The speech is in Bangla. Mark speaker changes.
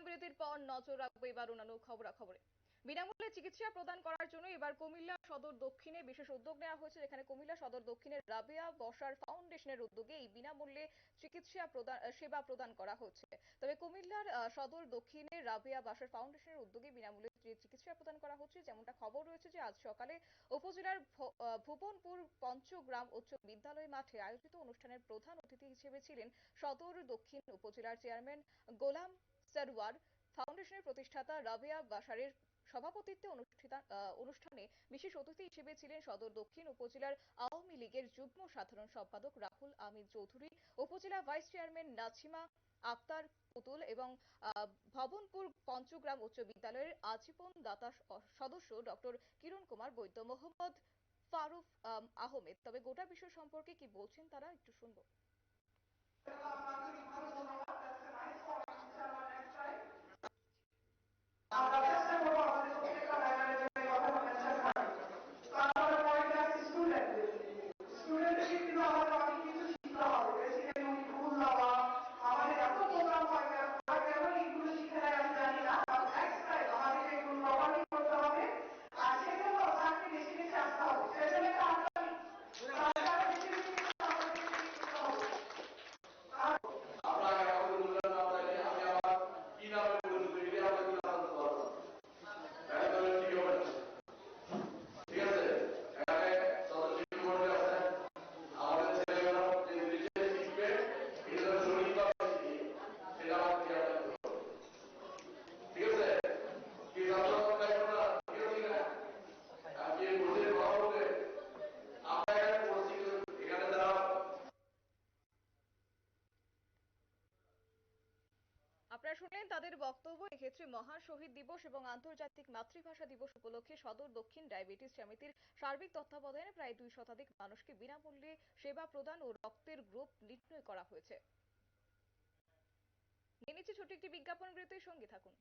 Speaker 1: বিরতির পর নজর রাখবো এবার অন্যান্য খবরাখবরে। বিনামূল্যে চিকিৎসা প্রদান করার জন্য এবার কুমিল্লা সদর দক্ষিণে বিশেষ উদ্যোগ নেওয়া হয়েছে, যেখানে কুমিল্লা সদর দক্ষিণের রাবেয়া বসার ফাউন্ডেশনের উদ্যোগে এই বিনামূল্যে চিকিৎসা সেবা প্রদান করা হচ্ছে। তবে কুমিল্লার সদর দক্ষিণের রাবেয়া বসার ফাউন্ডেশনের উদ্যোগে বিনামূল্যে চিকিৎসা প্রদান করা হচ্ছে, যেমনটা খবর রয়েছে যে আজ সকালে উপজেলার ভুবনপুর পঞ্চগ্রাম উচ্চ বিদ্যালয় মাঠে আয়োজিত অনুষ্ঠানের প্রধান অতিথি হিসেবে ছিলেন সদর দক্ষিণ উপজেলার চেয়ারম্যান গোলাম সরওয়ার। ফাউন্ডেশনের প্রতিষ্ঠাতা রাবেয়া বাশারের সভাপতিত্বে অনুষ্ঠানে বিশেষ অতিথি হিসেবে ছিলেন সদর দক্ষিণ উপজেলার আওয়ামী লীগের যুগ্ম সাধারণ সম্পাদক রাহুল আমিদ চৌধুরী, উপজেলা ভাইস চেয়ারম্যান নাছিমা আক্তার পুতুল এবং ভবনপুর পঞ্চগ্রাম উচ্চ বিদ্যালয়ের আজীবন দাতা সদস্য ডক্টর কিরণ কুমার বৈদ্য, মোহাম্মদ ফারুক আহমেদ। তবে গোটা বিষয় সম্পর্কে কি বলছেন তারা, একটু শুনবো। আপনারা শুনলেন তাদের বক্তব্য। এক্ষেত্রে মহান শহীদ দিবস এবং আন্তর্জাতিক মাতৃভাষা দিবস উপলক্ষে সদর দক্ষিণ ডায়াবেটিস সমিতির সার্বিক তত্ত্বাবধানে প্রায় 2 শতাধিক মানুষকে বিনামূল্যে সেবা প্রদান ও রক্তের গ্রুপ নির্ণয় করা হয়েছে। নিয়ে নিচ্ছে ছোট্ট একটি বিজ্ঞাপন বিরতির সঙ্গে থাকুন।